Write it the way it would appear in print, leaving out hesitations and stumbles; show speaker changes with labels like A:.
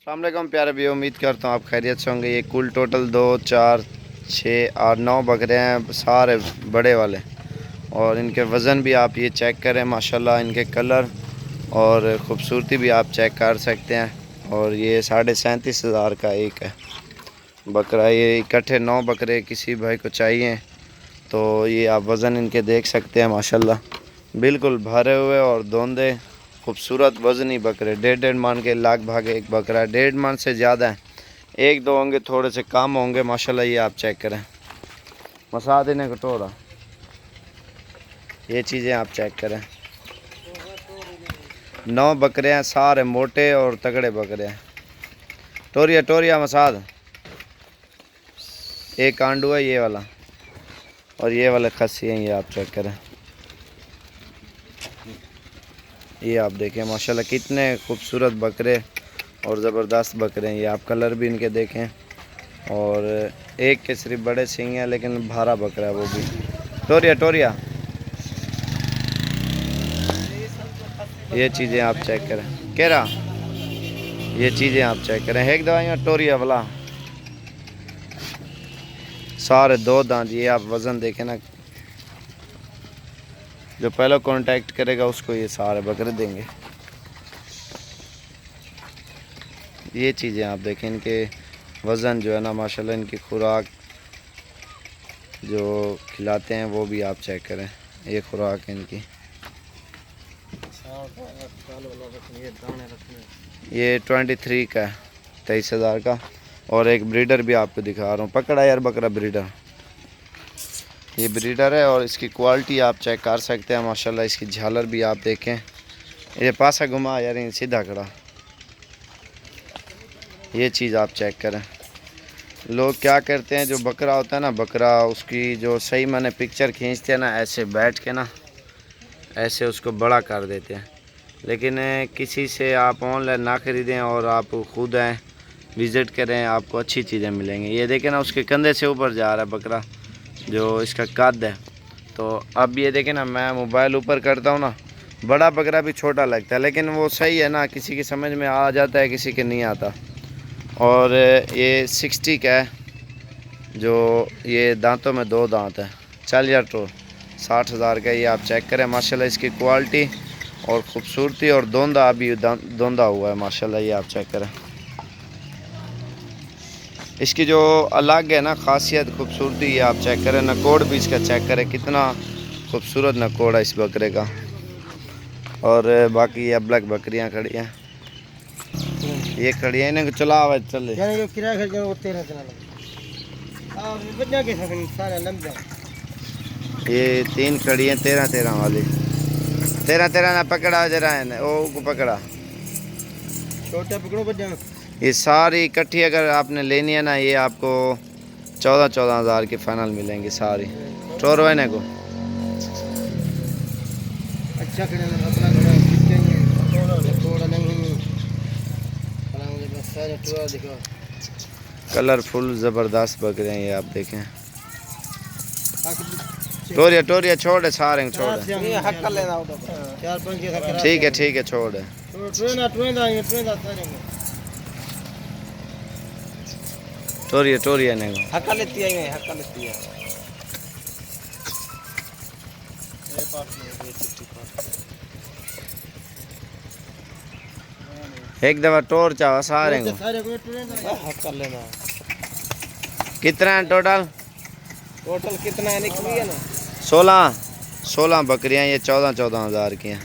A: अस्सलाम वालेकुम प्यारे भी, उम्मीद करता हूँ आप खैरियत से होंगे। ये कुल टोटल 2 4 6 8 9 बकरे हैं, सारे बड़े वाले। और इनके वज़न भी आप ये चेक करें, माशाल्लाह इनके कलर और ख़ूबसूरती भी आप चेक कर सकते हैं। और ये 37,500 का एक है बकरा। ये इकट्ठे 9 बकरे किसी भाई को चाहिए तो ये आप वज़न इनके देख सकते हैं। माशाल्लाह बिल्कुल भरे हुए और धोंदे खूबसूरत वज़नी बकरे। 1.5 मन के लाख भागे एक बकरा है। 1.5 मन से ज़्यादा है, 1-2 होंगे, थोड़े से कम होंगे। माशाल्लाह ये आप चेक करें, मसा देने कटोरा, ये चीज़ें आप चेक करें। 9 बकरे हैं, सारे मोटे और तगड़े बकरे हैं। टोरिया टोरिया मसाद, एक आंडू है ये वाला और ये वाले खस्सी हैं, ये आप चेक करें। ये आप देखें माशाल्लाह कितने खूबसूरत बकरे और ज़बरदस्त बकरे हैं। ये आप कलर भी इनके देखें। और एक के सिर्फ बड़े सींग हैं लेकिन भारा बकरा है वो भी। टोरिया टोरिया, ये चीज़ें आप चेक करें। कह रहा ये चीज़ें आप चेक करें। एक दवाइयाँ टोरिया वाला, सारे 2 दांत। ये आप वज़न देखें ना, जो पहला कांटेक्ट करेगा उसको ये सारे बकरे देंगे। ये चीज़ें आप देखें, इनके वज़न जो है ना माशाल्लाह, इनकी खुराक जो खिलाते हैं वो भी आप चेक करें। ये खुराक इनकी, ये 23 का है, 23,000 का। और एक ब्रीडर भी आपको दिखा रहा हूँ। पकड़ा यार बकरा ब्रीडर, ये ब्रीडर है और इसकी क्वालिटी आप चेक कर सकते हैं। माशाल्लाह इसकी झालर भी आप देखें। ये पासा घुमा यार, सीधा खड़ा, ये चीज़ आप चेक करें। लोग क्या करते हैं, जो बकरा होता है ना, बकरा उसकी जो सही माने पिक्चर खींचते हैं ना, ऐसे बैठ के ना ऐसे उसको बड़ा कर देते हैं। लेकिन किसी से आप ऑनलाइन ना ख़रीदें और आप खुद आएँ, विज़िट करें, आपको अच्छी चीज़ें मिलेंगी। ये देखें ना, उसके कंधे से ऊपर जा रहा है बकरा, जो इसका कद है। तो अब ये देखें ना, मैं मोबाइल ऊपर करता हूँ ना, बड़ा बकरा भी छोटा लगता है, लेकिन वो सही है ना, किसी की समझ में आ जाता है, किसी के नहीं आता। और ये 60 का है, जो ये दांतों में 2 दांत है। चल यार तो 60,000 का। ये आप चेक करें माशाल्लाह इसकी क्वालिटी और ख़ूबसूरती। और दोंदा अभी दोंदा हुआ है माशाल्लाह, ये आप चेक करें। इसकी जो अलग है ना खासियत, खूबसूरती, ये आप चेक करें। नकोड़ भी इसका चेक करें, कितना खूबसूरत नकोड़ है इस बकरे का। और बाकी ये ब्लैक बकरियां खड़ी हैं, ये खड़ी है, इन्हें चला हुआ चले। ये 3 खड़ी हैं, 13-13 वाली। 13-13 ना पकड़ा जरा है ओ को पकड़ा, छोटा पकड़ो बच्चा। ये सारी इकट्ठी अगर आपने लेनी है ना, ये आपको 14-14 हज़ार की फाइनल मिलेंगी सारी। टोर है को अच्छा कलरफुल ज़बरदस्त बकरे हैं, ये आप देखें। टोरिया टोरिया छोड़, सारे छोड़, ठीक है छोड़। टोरिया टोरिया ने हक्का लेती है, हक्का लेती है। एक दफा टोर चाहो सारे हक्का लेना। कितना है टोटल? टोटल कितना है निकली है ना? 16 बकरियां, ये 14-14 हज़ार की हैं।